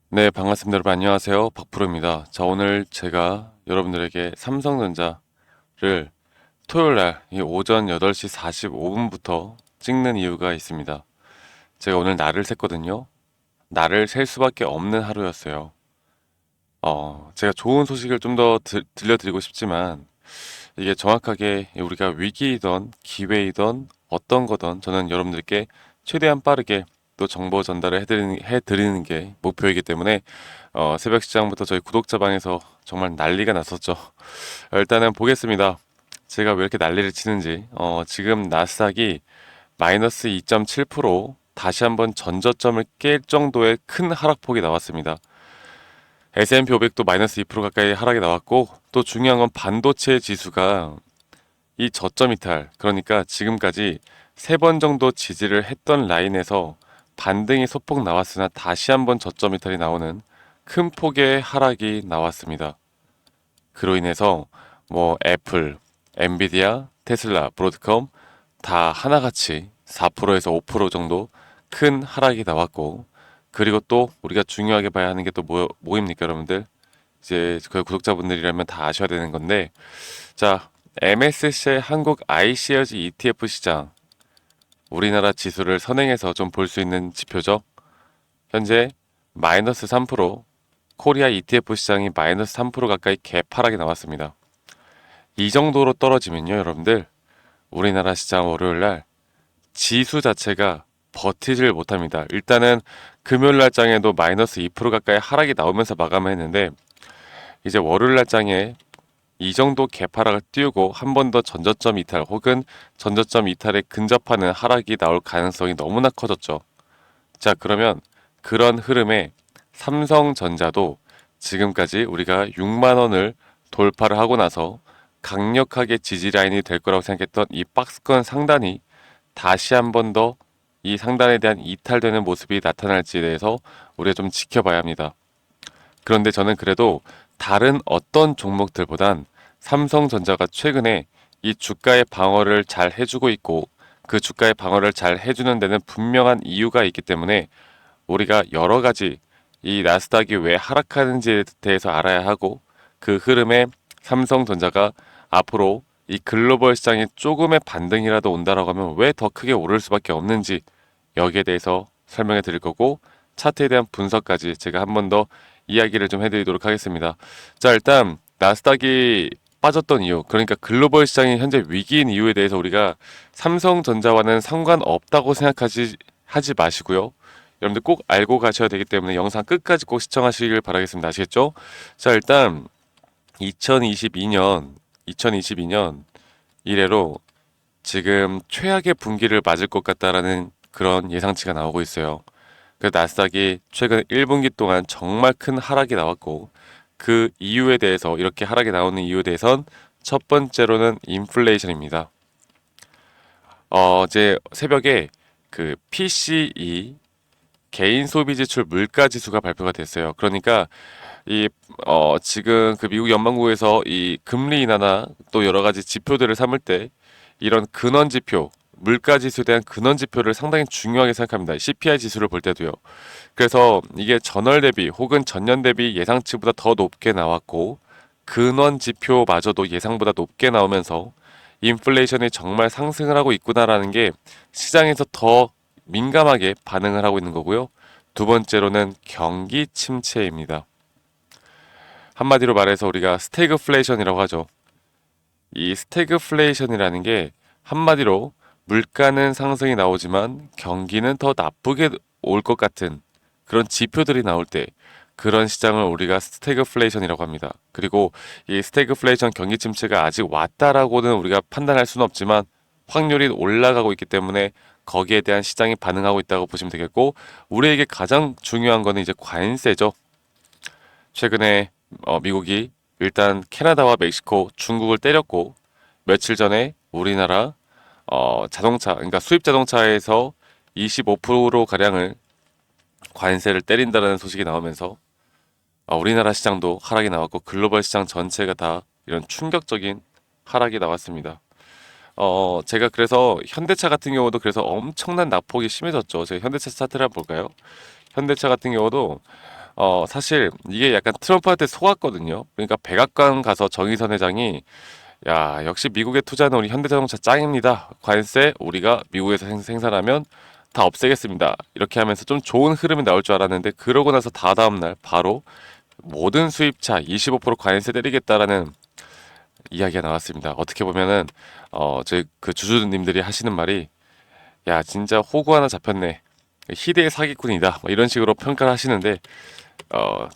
네, 반갑습니다. 여러분 안녕하세요. 박프로입니다. 자, 오늘 제가 여러분들에게 삼성전자를 토요일 날 이 오전 8시 45분부터 찍는 이유가 있습니다. 제가 오늘 날을 샜거든요. 날을 셀 수밖에 없는 하루였어요. 제가 좋은 소식을 좀 더 들려드리고 싶지만 이게 정확하게 우리가 위기이던 기회이던 어떤 거든 저는 여러분들께 최대한 빠르게 또 정보 전달을 해드리는 게 목표이기 때문에 새벽 시장부터 저희 구독자방에서 정말 난리가 났었죠. 일단은 보겠습니다. 제가 왜 이렇게 난리를 치는지. 지금 나스닥이 마이너스 2.7% 다시 한번 전저점을 깰 정도의 큰 하락폭이 나왔습니다. S&P 500도 마이너스 2% 가까이 하락이 나왔고, 또 중요한 건 반도체 지수가 이 저점 이탈, 그러니까 지금까지 3번 정도 지지를 했던 라인에서 반등이 소폭 나왔으나 다시 한번 저점 이탈이 나오는 큰 폭의 하락이 나왔습니다. 그로 인해서 뭐 애플, 엔비디아, 테슬라, 브로드컴 다 하나같이 4%에서 5% 정도 큰 하락이 나왔고, 그리고 또 우리가 중요하게 봐야 하는 게 또 뭐입니까, 여러분들? 이제 그 구독자분들이라면 다 아셔야 되는 건데, 자, MSCI 한국 iShares ETF 시장, 우리나라 지수를 선행해서 좀 볼 수 있는 지표죠. 현재 마이너스 3%, 코리아 ETF 시장이 마이너스 3% 가까이 개파락이 나왔습니다. 이 정도로 떨어지면요, 여러분들, 우리나라 시장 월요일 날 지수 자체가 버티질 못합니다. 일단은 금요일 날장에도 마이너스 2% 가까이 하락이 나오면서 마감했는데, 이제 월요일 날장에 이 정도 개파락을 띄우고 한 번 더 전저점 이탈 혹은 전저점 이탈에 근접하는 하락이 나올 가능성이 너무나 커졌죠. 자, 그러면 그런 흐름에 삼성전자도 지금까지 우리가 6만 원을 돌파를 하고 나서 강력하게 지지 라인이 될 거라고 생각했던 이 박스권 상단이 다시 한 번 더 이 상단에 대한 이탈되는 모습이 나타날지에 대해서 우리가 좀 지켜봐야 합니다. 그런데 저는 그래도 다른 어떤 종목들보단 삼성전자가 최근에 이 주가의 방어를 잘 해주고 있고, 그 주가의 방어를 잘 해주는 데는 분명한 이유가 있기 때문에 우리가 여러 가지 이 나스닥이 왜 하락하는지에 대해서 알아야 하고, 그 흐름에 삼성전자가 앞으로 이 글로벌 시장에 조금의 반등이라도 온다라고 하면 왜 더 크게 오를 수밖에 없는지, 여기에 대해서 설명해 드릴 거고, 차트에 대한 분석까지 제가 한 번 더 이야기를 좀 해드리도록 하겠습니다. 자, 일단 나스닥이 빠졌던 이유, 그러니까 글로벌 시장이 현재 위기인 이유에 대해서 우리가 삼성전자와는 상관없다고 하지 마시고요. 여러분들 꼭 알고 가셔야 되기 때문에 영상 끝까지 꼭 시청하시길 바라겠습니다. 아시겠죠? 자, 일단 2022년 이래로 지금 최악의 분기를 맞을 것 같다라는 그런 예상치가 나오고 있어요. 그 나스닥이 최근 1분기 동안 정말 큰 하락이 나왔고, 그 이유에 대해서, 이렇게 하락이 나오는 이유에 대해선 첫 번째로는 인플레이션입니다. 어제 새벽에 그 PCE 개인 소비 지출 물가 지수가 발표가 됐어요. 그러니까 이 지금 그 미국 연방국에서 이 금리 인하나 또 여러 가지 지표들을 삼을 때 이런 근원 지표, 물가 지수에 대한 근원 지표를 상당히 중요하게 생각합니다. CPI 지수를 볼 때도요. 그래서 이게 전월 대비 혹은 전년 대비 예상치보다 더 높게 나왔고, 근원 지표마저도 예상보다 높게 나오면서 인플레이션이 정말 상승을 하고 있구나라는 게 시장에서 더 민감하게 반응을 하고 있는 거고요. 두 번째로는 경기 침체입니다. 한마디로 말해서 우리가 스태그플레이션이라고 하죠. 이 스태그플레이션이라는 게 한마디로 물가는 상승이 나오지만 경기는 더 나쁘게 올 것 같은 그런 지표들이 나올 때, 그런 시장을 우리가 스태그플레이션이라고 합니다. 그리고 이 스태그플레이션 경기 침체가 아직 왔다라고는 우리가 판단할 수는 없지만 확률이 올라가고 있기 때문에 거기에 대한 시장이 반응하고 있다고 보시면 되겠고, 우리에게 가장 중요한 거는 이제 관세죠. 최근에 미국이 일단 캐나다와 멕시코, 중국을 때렸고, 며칠 전에 우리나라 자동차, 그러니까 수입 자동차에서 25% 가량을 관세를 때린다는 소식이 나오면서 우리나라 시장도 하락이 나왔고 글로벌 시장 전체가 다 이런 충격적인 하락이 나왔습니다. 제가 그래서 현대차 같은 경우도 그래서 엄청난 낙폭이 심해졌죠. 제가 현대차 차트를 한번 볼까요? 현대차 같은 경우도 사실 이게 약간 트럼프한테 속았거든요. 그러니까 백악관 가서 정의선 회장이 야, 역시 미국에 투자하는 우리 현대자동차 짱입니다. 관세 우리가 미국에서 생산하면 다 없애겠습니다. 이렇게 하면서 좀 좋은 흐름이 나올 줄 알았는데 그러고 나서 다다음 날 바로 모든 수입차 25% 관세 때리겠다라는 이야기가 나왔습니다. 어떻게 보면은 저희 그 주주님들이 하시는 말이 야, 진짜 호구 하나 잡혔네. 희대의 사기꾼이다. 뭐 이런 식으로 평가를 하시는데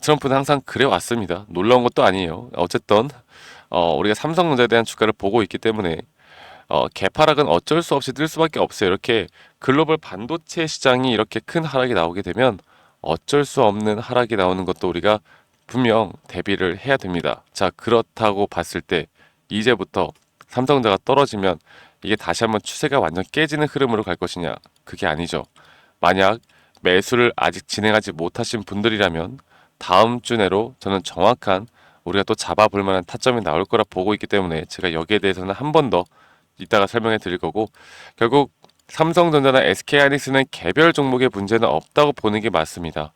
트럼프는 항상 그래 왔습니다. 놀라운 것도 아니에요. 어쨌든 우리가 삼성전자에 대한 주가를 보고 있기 때문에 개파락은 어쩔 수 없이 뜰 수밖에 없어요. 이렇게 글로벌 반도체 시장이 이렇게 큰 하락이 나오게 되면 어쩔 수 없는 하락이 나오는 것도 우리가 분명 대비를 해야 됩니다. 자, 그렇다고 봤을 때 이제부터 삼성전자가 떨어지면 이게 다시 한번 추세가 완전 깨지는 흐름으로 갈 것이냐? 그게 아니죠. 만약 매수를 아직 진행하지 못하신 분들이라면 다음 주 내로 저는 정확한 우리가 또 잡아볼 만한 타점이 나올 거라 보고 있기 때문에 제가 여기에 대해서는 한 번 더 이따가 설명해 드릴 거고 결국 삼성전자나 SK하이닉스는 개별 종목의 문제는 없다고 보는 게 맞습니다.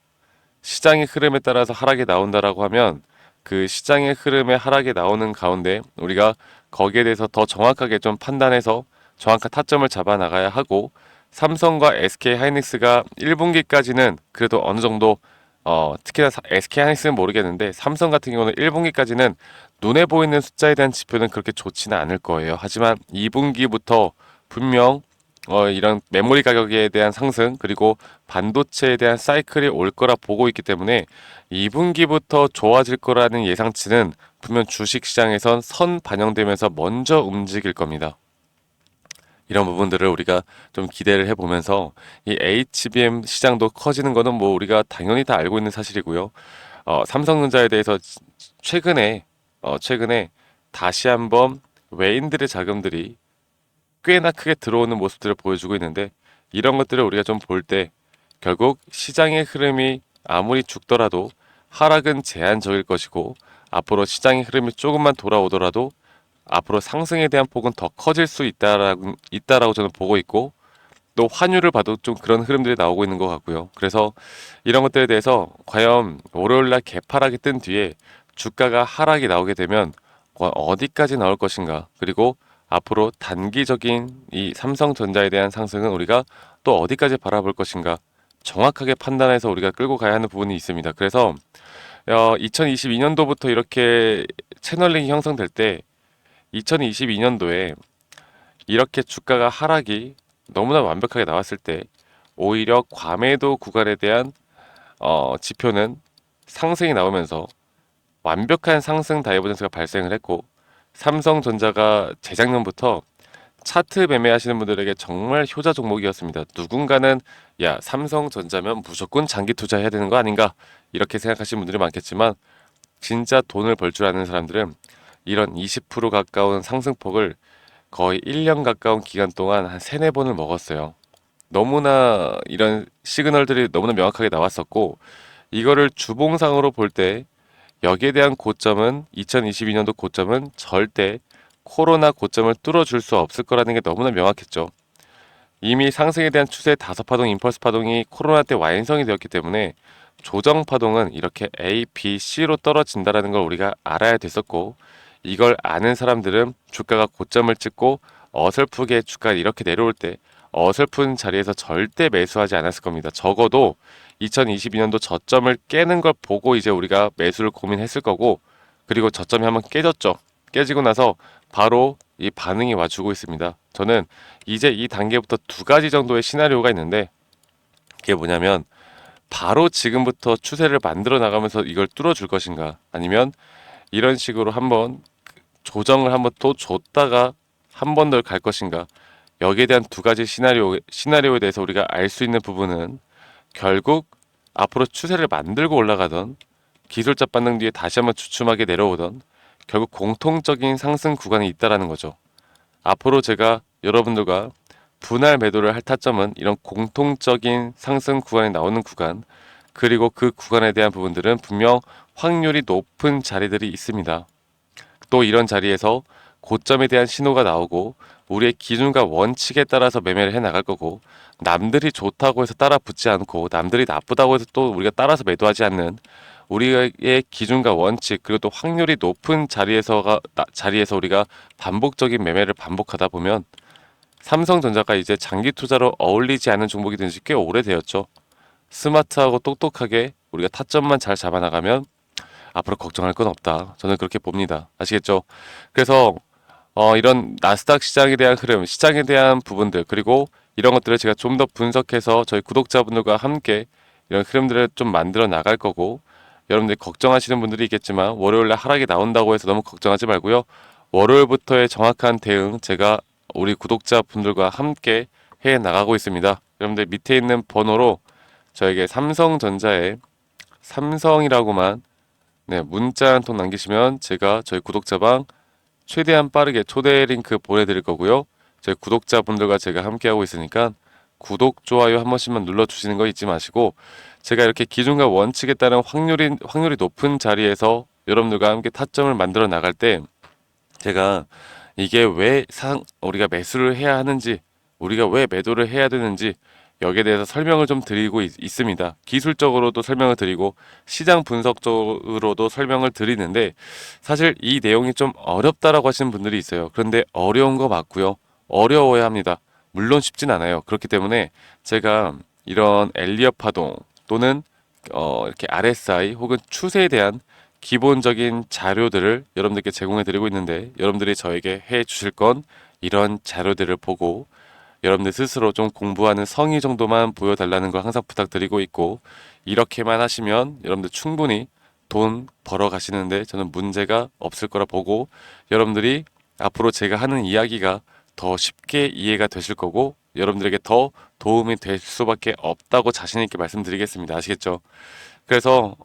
시장의 흐름에 따라서 하락이 나온다라고 하면 그 시장의 흐름에 하락이 나오는 가운데 우리가 거기에 대해서 더 정확하게 좀 판단해서 정확한 타점을 잡아 나가야 하고 삼성과 SK하이닉스가 1분기까지는 그래도 어느 정도 특히나 SK하이닉스는 모르겠는데 삼성 같은 경우는 1분기까지는 눈에 보이는 숫자에 대한 지표는 그렇게 좋지는 않을 거예요. 하지만 2분기부터 분명 이런 메모리 가격에 대한 상승 그리고 반도체에 대한 사이클이 올 거라 보고 있기 때문에 2분기부터 좋아질 거라는 예상치는 분명 주식시장에선 선 반영되면서 먼저 움직일 겁니다. 이런 부분들을 우리가 좀 기대를 해보면서 이 HBM 시장도 커지는 거는 뭐 우리가 당연히 다 알고 있는 사실이고요. 삼성전자에 대해서 최근에 다시 한번 외인들의 자금들이 꽤나 크게 들어오는 모습들을 보여주고 있는데 이런 것들을 우리가 좀 볼 때 결국 시장의 흐름이 아무리 죽더라도 하락은 제한적일 것이고 앞으로 시장의 흐름이 조금만 돌아오더라도 앞으로 상승에 대한 폭은 더 커질 수 있다라고 저는 보고 있고 또 환율을 봐도 좀 그런 흐름들이 나오고 있는 것 같고요. 그래서 이런 것들에 대해서 과연 월요일날 개파락이 뜬 뒤에 주가가 하락이 나오게 되면 어디까지 나올 것인가 그리고 앞으로 단기적인 이 삼성전자에 대한 상승은 우리가 또 어디까지 바라볼 것인가 정확하게 판단해서 우리가 끌고 가야 하는 부분이 있습니다. 그래서 2022년도부터 이렇게 채널링이 형성될 때 2022년도에 이렇게 주가가 하락이 너무나 완벽하게 나왔을 때 오히려 과매도 구간에 대한 지표는 상승이 나오면서 완벽한 상승 다이버전스가 발생을 했고 삼성전자가 재작년부터 차트 매매하시는 분들에게 정말 효자 종목이었습니다. 누군가는 야 삼성전자면 무조건 장기 투자해야 되는 거 아닌가 이렇게 생각하시는 분들이 많겠지만 진짜 돈을 벌 줄 아는 사람들은 이런 20% 가까운 상승폭을 거의 1년 가까운 기간 동안 한 3, 4번을 먹었어요. 너무나 이런 시그널들이 너무나 명확하게 나왔었고 이거를 주봉상으로 볼 때 여기에 대한 고점은 2022년도 고점은 절대 코로나 고점을 뚫어줄 수 없을 거라는 게 너무나 명확했죠. 이미 상승에 대한 추세 다섯 파동, 임펄스 파동이 코로나 때 완성이 되었기 때문에 조정 파동은 이렇게 A, B, C로 떨어진다라는 걸 우리가 알아야 됐었고 이걸 아는 사람들은 주가가 고점을 찍고 어설프게 주가가 이렇게 내려올 때 어설픈 자리에서 절대 매수하지 않았을 겁니다. 적어도 2022년도 저점을 깨는 걸 보고 이제 우리가 매수를 고민했을 거고 그리고 저점이 한번 깨졌죠. 깨지고 나서 바로 이 반응이 와주고 있습니다. 저는 이제 이 단계부터 두 가지 정도의 시나리오가 있는데 그게 뭐냐면 바로 지금부터 추세를 만들어 나가면서 이걸 뚫어줄 것인가 아니면 이런 식으로 한번 조정을 한번 또 줬다가 한 번 더 갈 것인가 여기에 대한 두 가지 시나리오에 대해서 우리가 알 수 있는 부분은 결국 앞으로 추세를 만들고 올라가던 기술적 반등 뒤에 다시 한번 주춤하게 내려오던 결국 공통적인 상승 구간이 있다라는 거죠. 앞으로 제가 여러분들과 분할 매도를 할 타점은 이런 공통적인 상승 구간이 나오는 구간 그리고 그 구간에 대한 부분들은 분명 확률이 높은 자리들이 있습니다. 또 이런 자리에서 고점에 대한 신호가 나오고 우리의 기준과 원칙에 따라서 매매를 해 나갈 거고, 남들이 좋다고 해서 따라 붙지 않고 남들이 나쁘다고 해서 또 우리가 따라서 매도하지 않는 우리의 기준과 원칙, 그리고 또 확률이 높은 자리에서 우리가 반복적인 매매를 반복하다 보면 삼성전자가 이제 장기 투자로 어울리지 않은 종목이 된 지 꽤 오래되었죠. 스마트하고 똑똑하게 우리가 타점만 잘 잡아나가면 앞으로 걱정할 건 없다. 저는 그렇게 봅니다. 아시겠죠? 그래서 이런 나스닥 시장에 대한 흐름, 시장에 대한 부분들, 그리고 이런 것들을 제가 좀 더 분석해서 저희 구독자분들과 함께 이런 흐름들을 좀 만들어 나갈 거고, 여러분들이 걱정하시는 분들이 있겠지만 월요일날 하락이 나온다고 해서 너무 걱정하지 말고요. 월요일부터의 정확한 대응 제가 우리 구독자분들과 함께 해 나가고 있습니다. 여러분들 밑에 있는 번호로 저에게 삼성전자에 삼성이라고만 문자 한 통 남기시면 제가 저희 구독자방 최대한 빠르게 초대 링크 보내드릴 거고요. 저희 구독자분들과 제가 함께하고 있으니까 구독, 좋아요 한 번씩만 눌러주시는 거 잊지 마시고, 제가 이렇게 기준과 원칙에 따른 확률이 높은 자리에서 여러분들과 함께 타점을 만들어 나갈 때 제가 이게 우리가 매수를 해야 하는지, 우리가 왜 매도를 해야 되는지 여기에 대해서 설명을 좀 드리고 있습니다. 기술적으로도 설명을 드리고 시장 분석적으로도 설명을 드리는데, 사실 이 내용이 좀 어렵다라고 하시는 분들이 있어요. 그런데 어려운 거 맞고요. 어려워야 합니다. 물론 쉽진 않아요. 그렇기 때문에 제가 이런 엘리엇 파동 또는 이렇게 RSI 혹은 추세에 대한 기본적인 자료들을 여러분들께 제공해 드리고 있는데, 여러분들이 저에게 해 주실 건 이런 자료들을 보고 여러분들 스스로 좀 공부하는 성의 정도만 보여달라는 걸 항상 부탁드리고 있고, 이렇게만 하시면 여러분들 충분히 돈 벌어 가시는데 저는 문제가 없을 거라 보고, 여러분들이 앞으로 제가 하는 이야기가 더 쉽게 이해가 되실 거고 여러분들에게 더 도움이 될 수밖에 없다고 자신 있게 말씀드리겠습니다. 아시겠죠? 그래서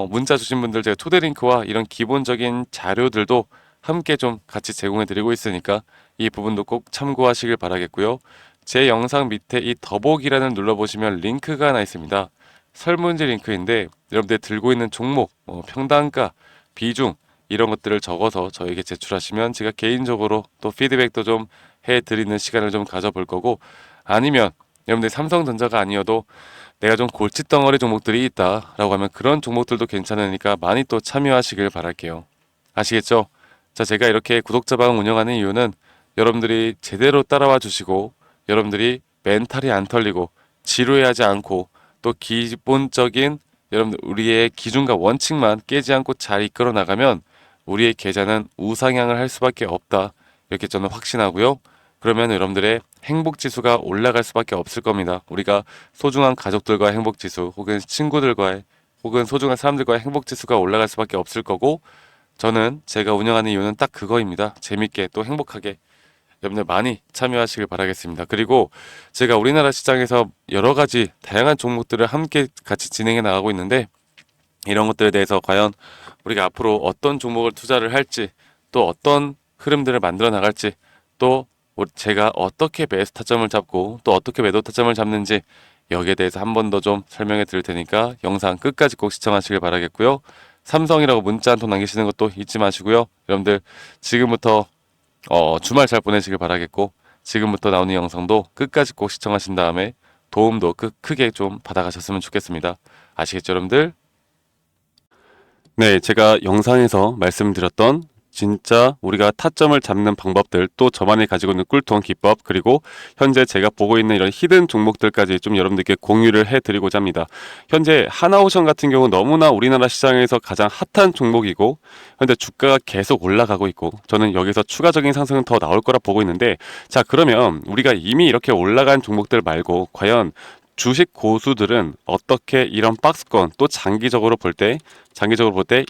문자 주신 분들 제가 초대 링크와 이런 기본적인 자료들도 함께 좀 같이 제공해 드리고 있으니까 이 부분도 꼭 참고하시길 바라겠고요. 제 영상 밑에 이 더보기란을 눌러보시면 링크가 하나 있습니다. 설문지 링크인데 여러분들 들고 있는 종목, 평단가, 비중 이런 것들을 적어서 저에게 제출하시면 제가 개인적으로 또 피드백도 좀 해드리는 시간을 좀 가져볼 거고, 아니면 여러분들 삼성전자가 아니어도 내가 좀 골칫덩어리 종목들이 있다라고 하면 그런 종목들도 괜찮으니까 많이 또 참여하시길 바랄게요. 아시겠죠? 자, 제가 이렇게 구독자방 운영하는 이유는 여러분들이 제대로 따라와 주시고 여러분들이 멘탈이 안 털리고 지루해하지 않고 또 기본적인 여러분들 우리의 기준과 원칙만 깨지 않고 잘 이끌어 나가면 우리의 계좌는 우상향을 할 수밖에 없다. 이렇게 저는 확신하고요. 그러면 여러분들의 행복 지수가 올라갈 수밖에 없을 겁니다. 우리가 소중한 가족들과의 행복 지수 혹은 친구들과의 혹은 소중한 사람들과의 행복 지수가 올라갈 수밖에 없을 거고, 저는 제가 운영하는 이유는 딱 그거입니다. 재밌게 또 행복하게 여러분들 많이 참여하시길 바라겠습니다. 그리고 제가 우리나라 시장에서 여러 가지 다양한 종목들을 함께 같이 진행해 나가고 있는데, 이런 것들에 대해서 과연 우리가 앞으로 어떤 종목을 투자를 할지, 또 어떤 흐름들을 만들어 나갈지, 또 제가 어떻게 매수 타점을 잡고 또 어떻게 매도 타점을 잡는지 여기에 대해서 한 번 더 좀 설명해 드릴 테니까 영상 끝까지 꼭 시청하시길 바라겠고요. 삼성이라고 문자 한 통 남기시는 것도 잊지 마시고요. 여러분들 지금부터 주말 잘 보내시길 바라겠고, 지금부터 나오는 영상도 끝까지 꼭 시청하신 다음에 도움도 크게 좀 받아가셨으면 좋겠습니다. 아시겠죠, 여러분들? 네, 제가 영상에서 말씀드렸던 진짜 우리가 타점을 잡는 방법들, 또 저만이 가지고 있는 꿀통 기법, 그리고 현재 제가 보고 있는 이런 히든 종목들까지 좀 여러분들께 공유를 해드리고자 합니다. 현재 하나오션 같은 경우 너무나 우리나라 시장에서 가장 핫한 종목이고 현재 주가가 계속 올라가고 있고, 저는 여기서 추가적인 상승은 더 나올 거라 보고 있는데, 자, 그러면 우리가 이미 이렇게 올라간 종목들 말고 과연 주식 고수들은 어떻게 이런 박스권, 또 장기적으로 볼 때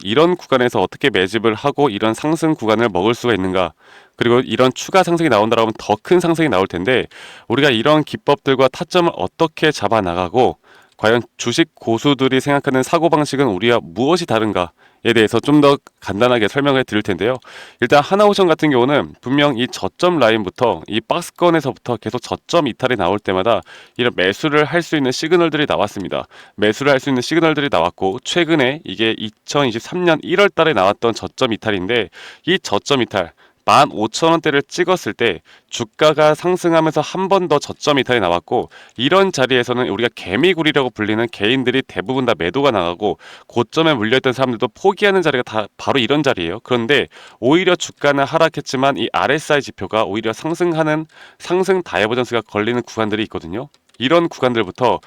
이런 구간에서 어떻게 매집을 하고 이런 상승 구간을 먹을 수가 있는가, 그리고 이런 추가 상승이 나온다고 하면 더 큰 상승이 나올 텐데 우리가 이런 기법들과 타점을 어떻게 잡아 나가고 과연 주식 고수들이 생각하는 사고방식은 우리와 무엇이 다른가에 대해서 좀 더 간단하게 설명해 드릴 텐데요. 일단 하나오션 같은 경우는 분명 이 저점 라인부터 이 박스권에서부터 계속 저점 이탈이 나올 때마다 이런 매수를 할 수 있는 시그널들이 나왔습니다. 매수를 할 수 있는 시그널들이 나왔고, 최근에 이게 2023년 1월 달에 나왔던 저점 이탈인데, 이 저점 이탈 15,000원대를 찍었을 때 주가가 상승하면서 한 번 더 저점 이탈이 나왔고, 이런 자리에서는 우리가 개미굴이라고 불리는 개인들이 대부분 다 매도가 나가고 고점에 물려있던 사람들도 포기하는 자리가 다 바로 이런 자리예요. 그런데 오히려 주가는 하락했지만 이 RSI 지표가 오히려 상승하는 상승 다이버전스가 걸리는 구간들이 있거든요. 이런 구간들부터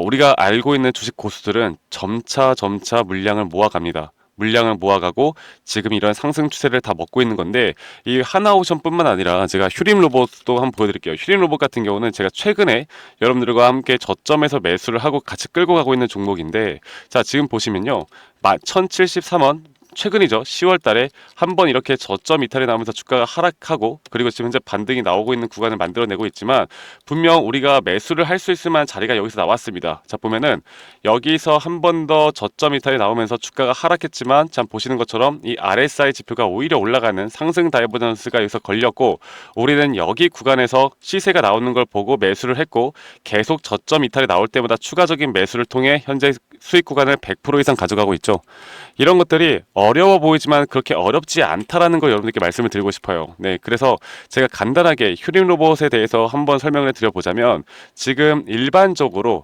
우리가 알고 있는 주식 고수들은 점차 물량을 모아갑니다. 물량을 모아가고 지금 이런 상승 추세를 다 먹고 있는 건데, 이 하나오션뿐만 아니라 제가 휴림 로봇도 한번 보여드릴게요. 휴림 로봇 같은 경우는 제가 최근에 여러분들과 함께 저점에서 매수를 하고 같이 끌고 가고 있는 종목인데, 자 지금 보시면요, 1073원 최근이죠. 10월 달에 한번 이렇게 저점 이탈이 나오면서 주가가 하락하고, 그리고 지금 현재 반등이 나오고 있는 구간을 만들어내고 있지만, 분명 우리가 매수를 할 수 있을 만한 자리가 여기서 나왔습니다. 자 보면은 여기서 한 번 더 저점 이탈이 나오면서 주가가 하락했지만, 참 보시는 것처럼 이 RSI 지표가 오히려 올라가는 상승 다이버전스가 여기서 걸렸고, 우리는 여기 구간에서 시세가 나오는 걸 보고 매수를 했고, 계속 저점 이탈이 나올 때마다 추가적인 매수를 통해 현재 수익 구간을 100% 이상 가져가고 있죠. 이런 것들이 어려워 보이지만 그렇게 어렵지 않다라는 걸 여러분들께 말씀을 드리고 싶어요. 네, 그래서 제가 간단하게 휴림 로봇에 대해서 한번 설명을 드려보자면, 지금 일반적으로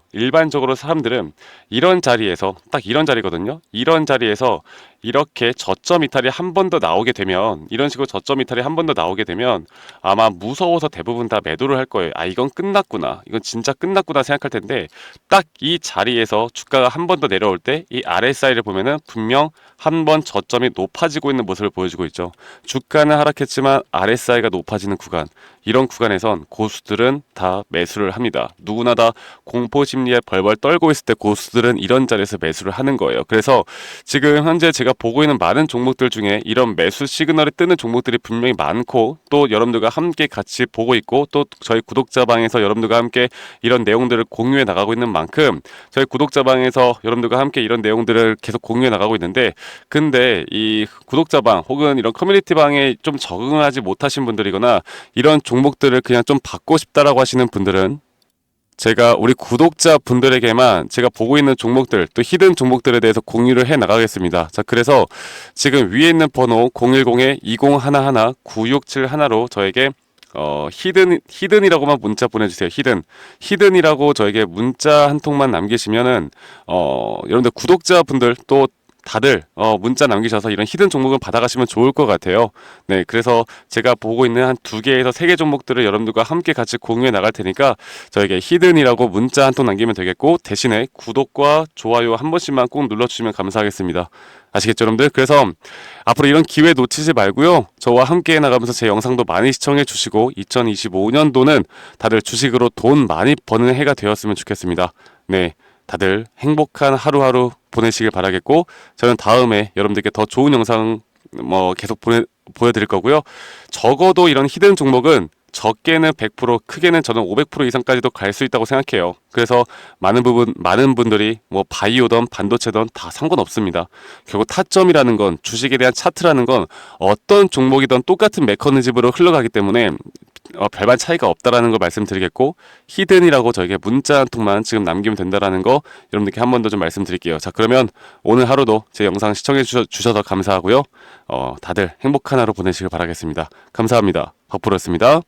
사람들은 이런 자리에서, 딱 이런 자리거든요. 이런 자리에서 이렇게 저점 이탈이 한 번 더 나오게 되면, 이런 식으로 저점 이탈이 한 번 더 나오게 되면 아마 무서워서 대부분 다 매도를 할 거예요. 아, 이건 끝났구나, 이건 진짜 끝났구나 생각할 텐데, 딱 이 자리에서 주가가 한 번 더 내려올 때 이 RSI를 보면은 분명 한 번 저점이 높아지고 있는 모습을 보여주고 있죠. 주가는 하락했지만 RSI가 높아지는 구간, 이런 구간에선 고수들은 다 매수를 합니다. 누구나 다 공포 심리에 벌벌 떨고 있을 때 고수들은 이런 자리에서 매수를 하는 거예요. 그래서 지금 현재 제가 보고 있는 많은 종목들 중에 이런 매수 시그널이 뜨는 종목들이 분명히 많고, 또 여러분들과 함께 같이 보고 있고, 또 저희 구독자방에서 여러분들과 함께 이런 내용들을 공유해 나가고 있는 만큼, 저희 구독자방에서 여러분들과 함께 이런 내용들을 계속 공유해 나가고 있는데, 근데 이 구독자방 혹은 이런 커뮤니티방에 좀 적응하지 못하신 분들이거나 이런 종목들을 그냥 좀 받고 싶다라고 하시는 분들은, 제가 우리 구독자 분들에게만 제가 보고 있는 종목들, 또 히든 종목들에 대해서 공유를 해 나가겠습니다. 자, 그래서 지금 위에 있는 번호 010-2011-9671로 저에게 히든이라고만 문자 보내주세요. 히든이라고 저에게 문자 한 통만 남기시면은, 여러분들 구독자분들 또 다들 문자 남기셔서 이런 히든 종목을 받아가시면 좋을 것 같아요. 네, 그래서 제가 보고 있는 한 2개에서 3개 종목들을 여러분들과 함께 같이 공유해 나갈 테니까 저에게 히든이라고 문자 한 통 남기면 되겠고, 대신에 구독과 좋아요 한 번씩만 꼭 눌러주시면 감사하겠습니다. 아시겠죠, 여러분들? 그래서 앞으로 이런 기회 놓치지 말고요, 저와 함께 나가면서 제 영상도 많이 시청해 주시고 2025년도는 다들 주식으로 돈 많이 버는 해가 되었으면 좋겠습니다. 네, 다들 행복한 하루하루 보내시길 바라겠고, 저는 다음에 여러분들께 더 좋은 영상 계속 보여드릴 거고요. 적어도 이런 히든 종목은 적게는 100%, 크게는 저는 500% 이상까지도 갈 수 있다고 생각해요. 그래서 많은 분들이 바이오든 반도체든 다 상관없습니다. 결국 타점이라는 건, 주식에 대한 차트라는 건 어떤 종목이든 똑같은 메커니즘으로 흘러가기 때문에 별반 차이가 없다라는 걸 말씀드리겠고, 히든이라고 저에게 문자 한 통만 지금 남기면 된다라는 거 여러분들께 한 번 더 좀 말씀드릴게요. 자, 그러면 오늘 하루도 제 영상 시청해 주셔서 감사하고요. 다들 행복한 하루 보내시길 바라겠습니다. 감사합니다. 박프로였습니다.